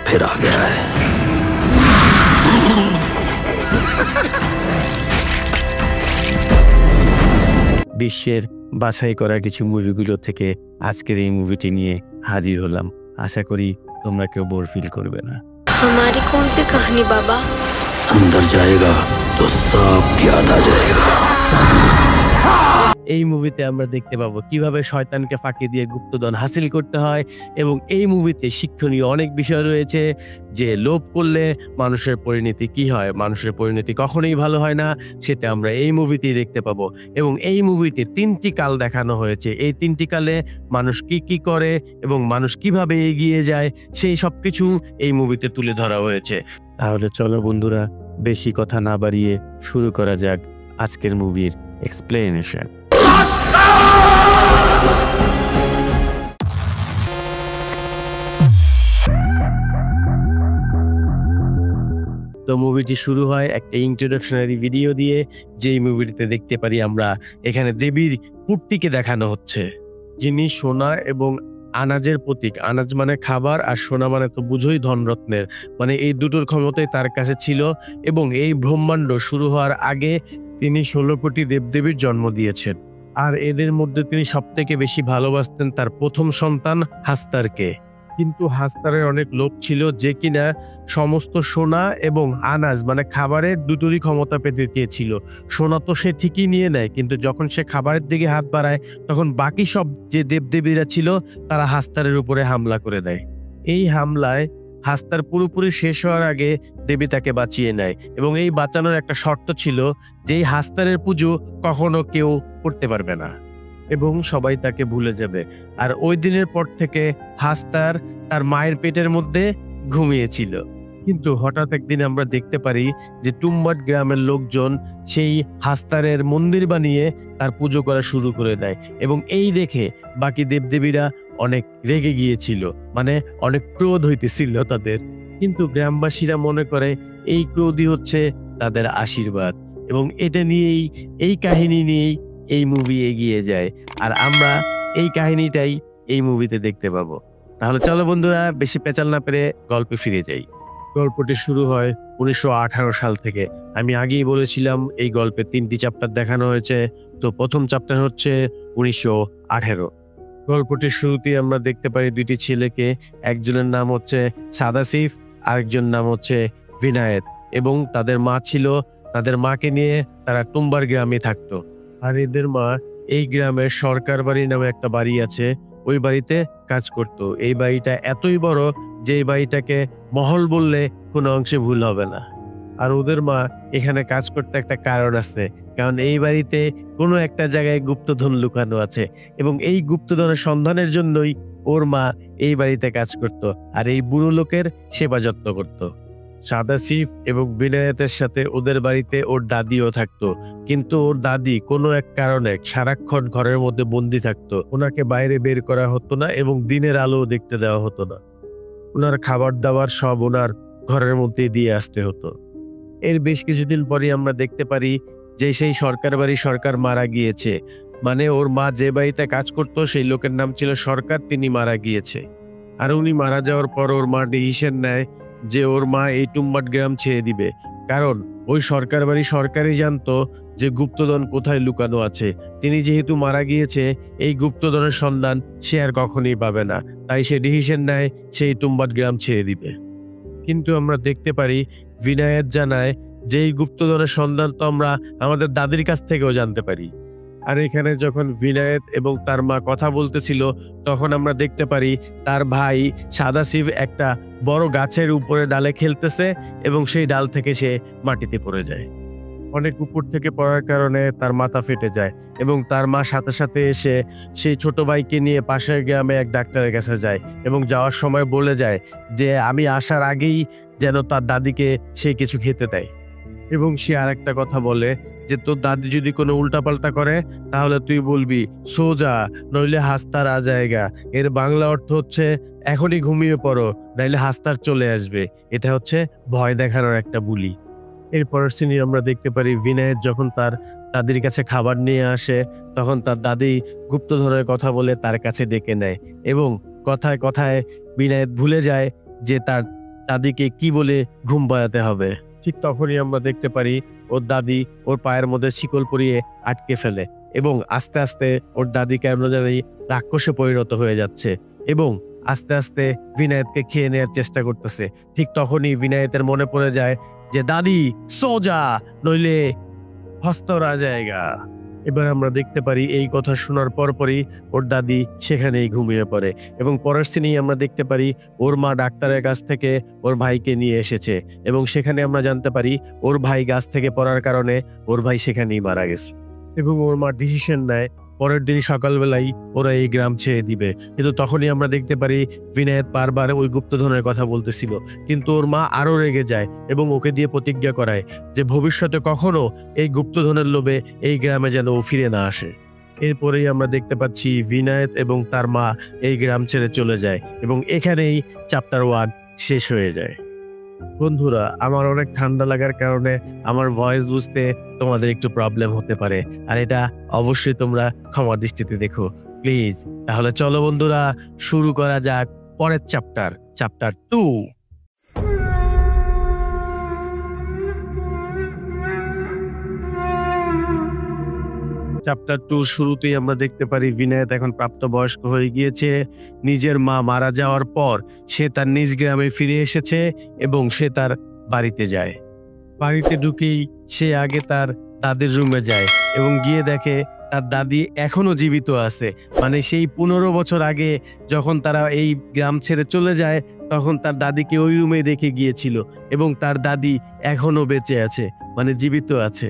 फिर आ गया है। বিশ্বের বাছাই করা কিছু মুভিগুলো থেকে আজকের এই মুভিটি নিয়ে হাজির হলাম। আশা করি তোমরা কেউ বোর ফিল করবে না। हमारी कौन सी कहानी बाबा? अंदर जाएगा तो सब याद आ जाएगा। এই মুভিতে আমরা দেখতে পাবো কিভাবে শয়তানকে ফাঁকি দিয়ে গুপ্তধন হাসিল করতে হয়, এবং এই মুভিতে শিক্ষণীয় অনেক বিষয় রয়েছে। যে লোভ করলে মানুষের পরিণতি কি হয়, মানুষের পরিণতি কখনোই ভালো হয় না, সেটা আমরা এই মুভিতেই দেখতে পাবো। এবং এই মুভিতে 3টি কাল দেখানো হয়েছে। এই 3টি কালে মানুষ কি কি করে এবং মানুষ কিভাবে এগিয়ে যায়, সেই সবকিছু এই মুভিতে তুলে ধরা হয়েছে। তাহলে চলো বন্ধুরা, বেশি কথা না বাড়িয়ে শুরু করা যাক আজকের মুভির এক্সপ্লেনেশন। তো মুভিটি শুরু হয় একটা ইন্ট্রোডাকশনারি ভিডিও দিয়ে, যেই মুভিটিতে দেখতে পারি আমরা এখানে দেবীর মূর্তিকে দেখানো হচ্ছে, যিনি সোনা এবং আনাজের প্রতীক। আনাজ মানে খাবার, আর সোনা মানে তো বুঝোই ধনরত্নের, মানে এই দুটোর ক্ষমতাই তার কাছে ছিল। এবং এই ব্রহ্মাণ্ড শুরু হওয়ার আগে তিনি 16 কোটি দেবদেবীর জন্ম দিয়েছেন, আর এদের মধ্যে তিনি সবথেকে বেশি ভালোবাসতেন তার প্রথম সন্তান হাস্তারকে। কিন্তু হাস্তারের অনেক লোভ ছিল, যে কিনা সমস্ত সোনা এবং আনাজ মানে খাবারের দুটোরই ক্ষমতা পেতে চেয়েছিল। সোনা তো সে ঠিকই নিয়ে নেয়, কিন্তু যখন সে খাবারের দিকে হাত বাড়ায় তখন বাকি সব যে দেবদেবীরা ছিল তারা হাস্তারের উপরে হামলা করে দেয়। এই হামলায় হাস্তার পুরোপুরি শেষ হওয়ার আগে দেবী তাকে বাঁচিয়ে নেয়, এবং এই বাঁচানোর একটা শর্ত ছিল যে এই হাস্তারের পুজো কখনো কেউ করতে পারবে না এবং সবাই তাকে ভুলে যাবে। আর ওই দিনের পর থেকে হাস্তার তার মায়ের পেটের মধ্যে ঘুমিয়েছিল। কিন্তু হঠাৎ একদিন আমরা দেখতে পারি যে টুম্বাট গ্রামের লোকজন সেই হাস্তারের মন্দির বানিয়ে তার পুজো করা শুরু করে দেয়, এবং এই দেখে বাকি দেবদেবীরা অনেক রেগে গিয়েছিল, মানে অনেক ক্রোধ হইতেছিল তাদের। কিন্তু গ্রামবাসীরা মনে করে এই ক্রোধই হচ্ছে তাদের আশীর্বাদ, এবং এটা নিয়েই, এই কাহিনী নিয়েই এই মুভি এগিয়ে যায়, আর আমরা এই কাহিনীটাই এই মুভিতে দেখতে পাবো। তাহলে চলো বন্ধুরা, বেশি পেঁচাল না পেরে গল্পে ফিরে যাই। গল্পটি শুরু হয় 1918 সাল থেকে। আমি আগেই বলেছিলাম এই গল্পে 3টি চ্যাপ্টার দেখানো হয়েছে। তো প্রথম চ্যাপ্টার হচ্ছে 1918। গল্পটির শুরুতেই আমরা দেখতে পারি 2টি ছেলেকে। একজনের নাম হচ্ছে সাদাসিফ, আরেকজন নাম হচ্ছে বিনায়েত, এবং তাদের মা ছিল। তাদের মাকে নিয়ে তারা টুম্বার গ্রামে থাকতো। আর এদের মা এই গ্রামের সরকার বাড়ি নামে একটা বাড়ি আছে, ওই বাড়িতে কাজ করত। এই বাড়িটা এতই বড় যে এই বাড়িটাকে মহল বললে কোনো অংশে ভুল হবে না। আর ওদের মা এখানে কাজ করতে একটা কারণ আছে, কারণ এই বাড়িতে কোনো একটা জায়গায় গুপ্তধন লুকানো আছে, এবং এই গুপ্তধনের সন্ধানের জন্যই ওর মা এই বাড়িতে কাজ করত, আর এই বুড়ো লোকের সেবা যত্ন করত। সাদাসিফ এবং বিনায়েতের সাথে ওদের বাড়িতে ওর দাদিও থাকতো, কিন্তু ওর দাদি কোনো এক কারণে সারাক্ষণ ঘরের মধ্যে বন্দি থাকতো। ওনাকে বাইরে বের করা হতো না এবং দিনের আলো দেখতে দেওয়া হতো না। ওনার খাবার দাবার সব ওনার ঘরের মধ্যেই দিয়ে আসতে হতো। এর বেশ কিছুদিন পরে আমরা দেখতে পারি যে সেই সরকার বাড়ি সরকার মারা গিয়েছে, মানে ওর মা যে বাড়িতে কাজ করতো সেই লোকের নাম ছিল সরকার, তিনি মারা গিয়েছে। আর উনি মারা যাওয়ার পর ওর মা ডিসিশন নেয় যে ওর মা এই টুম্বাট গ্রাম ছেড়ে দিবে, কারণ ওই সরকার বাড়ি সরকারই জানতো যে গুপ্তধন কোথায় লুকানো আছে। তিনি যেহেতু মারা গিয়েছে, এই গুপ্তধনের সন্ধান সে আর কখনোই পাবে না, তাই সে ডিসিশন নেয় সেই টুম্বাট গ্রাম ছেড়ে দিবে। কিন্তু আমরা দেখতে পারি বিনায়েত জানায় যে এই গুপ্তধনের সন্ধান তো আমরা আমাদের দাদির কাছ থেকেও জানতে পারি। আর এখানে যখন বিনায়েত এবং তার মা কথা বলতেছিল, তখন আমরা দেখতে পারি তার ভাই সাদাসিফ একটা বড় গাছের উপরে ডালে খেলতেছে, এবং সেই ডাল থেকে সে মাটিতে পড়ে যায়। অনেক উপর থেকে পড়ার কারণে তার মাথা ফেটে যায়, এবং তার মা সাথে সাথে এসে সেই ছোট ভাইকে নিয়ে পাশের গ্রামে এক ডাক্তারের কাছে যায়, এবং যাওয়ার সময় বলে যায় যে আমি আসার আগেই যেন তার দাদিকে সে কিছু খেতে দেয়। এবং সে আরেকটা কথা বলে যে তোর দাদি যদি কোনো উল্টাপাল্টা করে তাহলে তুই বলবি সোজা, নইলে হাস্তার আ জায়গা। এর বাংলা অর্থ হচ্ছে এখনই ঘুমিয়ে পড়ো, নাইলে হাস্তার চলে আসবে। এটা হচ্ছে ভয় দেখানোর একটা বুলি। এরপরের সিনে আমরা দেখতে পারি বিনায়েত যখন তার দাদির কাছে খাবার নিয়ে আসে, তখন তার দাদি গুপ্তধনের কথা বলে তার কাছে ডেকে নেয়, এবং কথায় কথায় বিনায়েত ভুলে যায় যে তার দাদিকে কি বলে ঘুম পাড়াতে হবে। ঠিক তখনই আমরা দেখতে পারি ওর দাদি ওর পায়ের মধ্যে শিকল পরিয়ে আটকে ফেলে এবং আস্তে আস্তে ওর দাদি কেমন জানি রাক্ষসে পরিণত হয়ে যাচ্ছে এবং আস্তে আস্তে বিনায়তকে খেয়ে নেওয়ার চেষ্টা করতেছে। ঠিক তখনই বিনায়তের মনে পড়ে যায় যে দাদি সোজা নইলে হস্তরা জায়গা। এবার আমরা দেখতে পারি এই কথা শোনার পরপরই ওর দাদি সেখানেই ঘুমিয়ে পড়ে এবং পরের সিনেই আমরা দেখতে পারি ওর মা ডাক্তারের কাছ থেকে ওর ভাইকে নিয়ে এসেছে এবং সেখানে আমরা জানতে পারি ওর ভাই গাছ থেকে পড়ার কারণে ওর ভাই সেখানেই মারা গেছে এবং ওর মা ডিসিশন নেয় পরের দিন সকালবেলাই ওরা এই গ্রাম ছেড়ে দিবে। কিন্তু তখনই আমরা দেখতে পারি বিনায়ত বারবার ওই গুপ্তধনের কথা বলতেছিল, কিন্তু ওর মা আরো রেগে যায় এবং ওকে দিয়ে প্রতিজ্ঞা করায় যে ভবিষ্যতে কখনো এই গুপ্তধনের লোভে এই গ্রামে যেন ও ফিরে না আসে। এরপরেই আমরা দেখতে পাচ্ছি বিনায়ত এবং তার মা এই গ্রাম ছেড়ে চলে যায় এবং এখানেই চ্যাপ্টার 1 শেষ হয়ে যায়। বন্ধুরা, আমার অনেক ঠান্ডা লাগার কারণে আমার ভয়েস বুঝতে তোমাদের একটু প্রবলেম হতে পারে, আর এটা অবশ্যই তোমরা ক্ষমা দৃষ্টিতে দেখো প্লিজ। তাহলে চলো বন্ধুরা, শুরু করা যাক পরের চ্যাপ্টার 2। চ্যাপ্টার 2 শুরুতেই আমরা দেখতে পারি বিনায়ত এখন প্রাপ্তবয়স্ক হয়ে গিয়েছে। নিজের মা মারা যাওয়ার পর সে তার নিজ গ্রামে ফিরে এসেছে এবং সে তার বাড়িতে যায়। বাড়িতে ঢুকেই সে আগে তার দাদির রুমে যায় এবং গিয়ে দেখে তার দাদি এখনো জীবিত আছে। মানে সেই 15 বছর আগে যখন তারা এই গ্রাম ছেড়ে চলে যায় তখন তার দাদিকে ওই রুমে দেখে গিয়েছিল এবং তার দাদি এখনো বেঁচে আছে, মানে জীবিত আছে।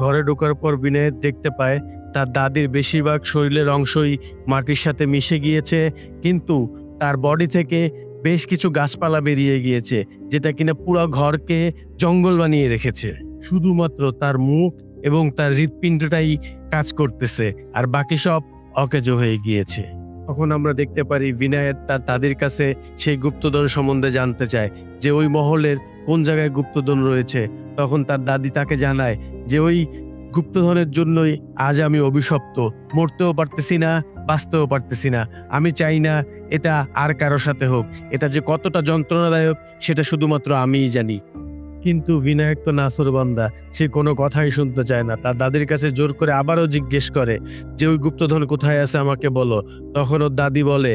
ঘরে ঢোকার পর বিনায়ত দেখতে পায় তার দাদির বেশিরভাগ শরীরের অংশই মাটির সাথে মিশে গিয়েছে, কিন্তু তার বডি থেকে বেশ কিছু গাছপালা বেরিয়ে গিয়েছে যেটা কিনা পুরো ঘরকে জঙ্গল বানিয়ে রেখেছে। শুধুমাত্র তার মুখ এবং তার হৃৎপিণ্ডটাই কাজ করতেছে আর বাকি সব অকেজো হয়ে গিয়েছে। তখন আমরা দেখতে পারি বিনায়ত তার দাদির কাছে সেই গুপ্তধন সম্বন্ধে জানতে চায় যে ওই মহলের কোন জায়গায় গুপ্তধন রয়েছে। তখন তার দাদি তাকে জানায় যে ওই গুপ্তধনের জন্যই আজ আমি অভিশপ্ত, মরতেও পারতেছি না, বাঁচতেও পারতেছি না। আমি চাই না এটা আর কারো সাথে হোক, এটা যে কতটা যন্ত্রণাদায়ক সেটা শুধুমাত্র আমিই জানি। কিন্তু বিনায়ক তো নাসরবান্দা, সে কোনো কথাই শুনতে চায় না। তার দাদির কাছে জোর করে আবারও জিজ্ঞেস করে যে ওই গুপ্তধন কোথায় আছে আমাকে বলো। তখন ওর দাদি বলে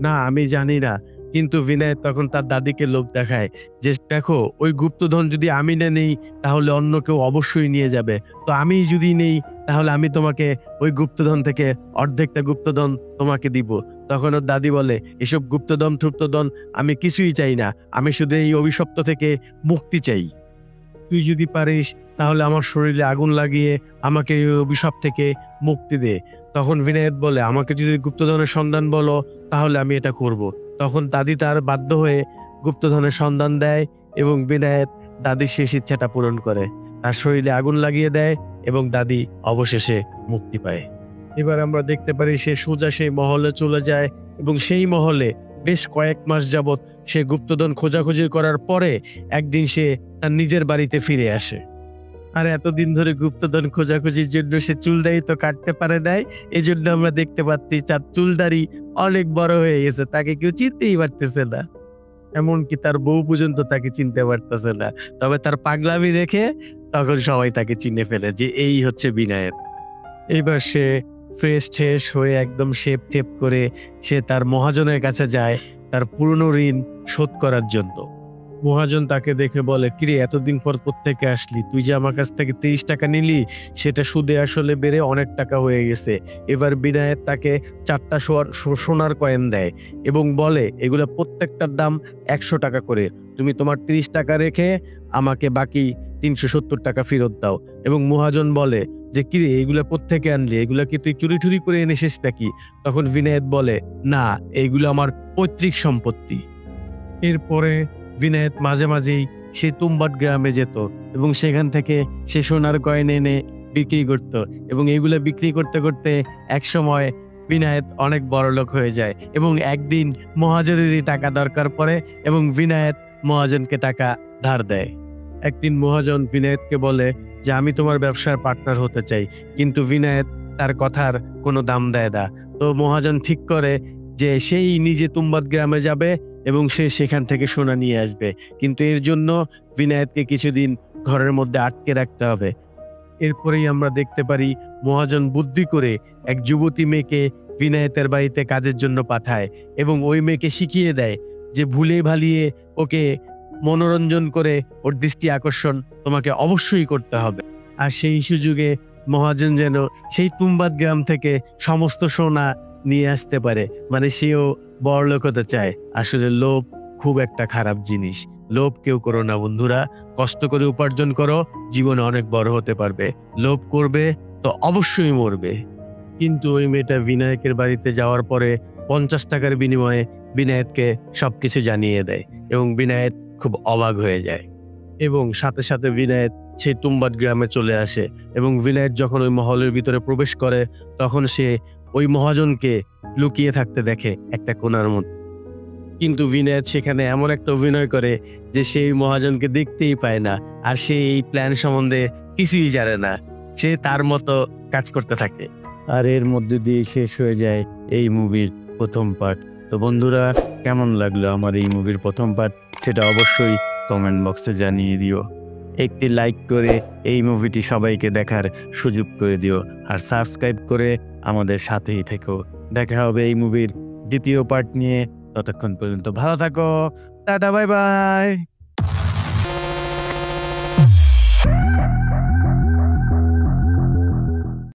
না আমি জানি না। কিন্তু বিনায়ত তখন তার দাদিকে লোভ দেখায় যে দেখো ওই গুপ্তধন যদি আমি না নেই তাহলে অন্য কেউ অবশ্যই নিয়ে যাবে, তো আমি যদি নেই তাহলে আমি তোমাকে ওই গুপ্তধন থেকে অর্ধেকটা গুপ্তধন তোমাকে দিব। তখন ওর দাদি বলে এসব গুপ্তধন টুপ্তধন আমি কিছুই চাই না, আমি শুধু এই অভিশপ্ত থেকে মুক্তি চাই। তুই যদি পারিস তাহলে আমার শরীরে আগুন লাগিয়ে আমাকে এই অভিশাপ থেকে মুক্তি দে। তখন বিনায়ত বলে আমাকে যদি গুপ্তধনের সন্ধান বলো তাহলে আমি এটা করব। তখন দাদি তার বাধ্য হয়ে গুপ্তধনের সন্ধান দেয় এবং বিনায়ত দাদির শেষ ইচ্ছাটা পূরণ করে, তার শরীরে আগুন লাগিয়ে দেয় এবং দাদি অবশেষে মুক্তি পায়। এবার আমরা দেখতে পারি সে সোজা সেই মহলে চলে যায় এবং সেই মহলে বেশ কয়েক মাস যাবৎ সে গুপ্তধন খোঁজাখুঁজি করার পরে একদিন সে তার নিজের বাড়িতে ফিরে আসে। আর এতদিন ধরে গুপ্তধন খোঁজাখুঁজির জন্য সে চুলদাড়ি তো কাটতে পারে নাই, এজন্য আমরা দেখতে পাচ্ছি তার চুলদাড়ি অনেক বড় হয়ে গেছে, তাকে কেউ চিনতেই পারতেছে না। এমনকি তার বউ পর্যন্ত তাকে চিনতে পারতেছে না। তবে তার পাগলামি দেখে তখন সবাই তাকে চিনে ফেলে যে এই হচ্ছে বিনায়ত। এইবার সে ফ্রেশ ঠেস হয়ে একদম শেপ টেপ করে সে তার মহাজনের কাছে যায় তার পুরনো ঋণ শোধ করার জন্য। মহাজন তাকে দেখে বলে কিরে এতদিন পর কোত্থেকে আসলি? তুই যে আমার কাছ থেকে 30 টাকা নিলি সেটা সুদে আসলে বেড়ে অনেক টাকা হয়ে গেছে। এবার বিনায়ত তাকে 4টা সোনার কয়েন দেয় এবং বলে এগুলো প্রত্যেকটার দাম 100 টাকা করে, তুমি তোমার 30 টাকা রেখে আমাকে বাকি 370 টাকা ফেরত দাও। এবং মহাজন বলে যে কিরে এগুলা কোত্থেকে আনলি, এগুলা কি তুই চুরি টুরি করে এনেছিস নাকি? তখন বিনায়ত বলে না, এইগুলো আমার পৈতৃক সম্পত্তি। এরপরে বিনায়ত মাঝে মাঝেই সে তুম্বাট গ্রামে যেত এবং সেখান থেকে সে সোনার কয়েন এনে বিক্রি করত এবং এগুলো বিক্রি করতে করতে একসময় বিনায়ত অনেক বড়লোক হয়ে যায় এবং একদিন মহাজনেরই টাকা দরকার পড়ে এবং বিনায়ত মহাজনকে টাকা ধার দেয়। একদিন মহাজন বিনায়তকে বলে যে আমি তোমার ব্যবসার পার্টনার হতে চাই, কিন্তু বিনায়ত তার কথার কোনো দাম দেয় না। তো মহাজন ঠিক করে যে সেই নিজে তুম্বাত গ্রামে যাবে এবং সে সেখান থেকে সোনা নিয়ে আসবে। কিন্তু এর জন্য বিনায়তকে কিছুদিন ঘরের মধ্যে আটকে রাখতে হবে। এরপরেই আমরা দেখতে পারি মহাজন বুদ্ধি করে এক যুবতী মেয়েকে বিনায়তের বাড়িতে কাজের জন্য পাঠায় এবং ওই মেয়েকে শিখিয়ে দেয় যে ভুলে ভালিয়ে ওকে মনোরঞ্জন করে ওর দৃষ্টি আকর্ষণ তোমাকে অবশ্যই করতে হবে। আর সেই সুযোগে মহাজন যেন সেই তুম্বাদ গ্রাম থেকে সমস্ত সোনা নিয়ে আসতে পারে, মানে সেও বড়লোক হতে চায়। আসলে লোভ খুব একটা খারাপ জিনিস। লোভ কেউ করো না বন্ধুরা, কষ্ট করে উপার্জন করো, জীবনে অনেক বড় হতে পারবে। লোভ করবে তো অবশ্যই মরবে। কিন্তু ওই মেয়েটা বিনায়কের বাড়িতে যাওয়ার পরে 50 টাকার বিনিময়ে বিনায়তকে সবকিছু জানিয়ে দেয় এবং বিনায়ত খুব অবাক হয়ে যায় এবং সাথে সাথে বিনায়ত সেই তুম্বাদ গ্রামে চলে আসে এবং বিনায়ত যখন ওই মহলের ভিতরে প্রবেশ করে তখন সে ওই মহাজনকে লুকিয়ে থাকতে দেখে একটা কোণার মধ্যে। কিন্তু বিনায়ত সেখানে এমন একটা অভিনয় করে যে সেই মহাজনকে দেখতেই পায় না, আর সে এই প্ল্যান সম্বন্ধে কিছুই জানে না। সে তার মতো কাজ করতে থাকে। আর এর মধ্যে দিয়ে শেষ হয়ে যায় এই মুভির প্রথম পার্ট। তো বন্ধুরা, কেমন লাগলো আমার এই মুভির প্রথম পার্ট সেটা অবশ্যই কমেন্ট বক্সে জানিয়ে দিও। একটি লাইক করে এই মুভিটি সবাইকে দেখার সুযোগ করে দিও আর সাবস্ক্রাইব করে আমাদের সাথেই থেকো। দেখা হবে এই মুভির দ্বিতীয় পার্ট নিয়ে। ততক্ষণ পর্যন্ত ভালো থাকো। Tata, bye bye.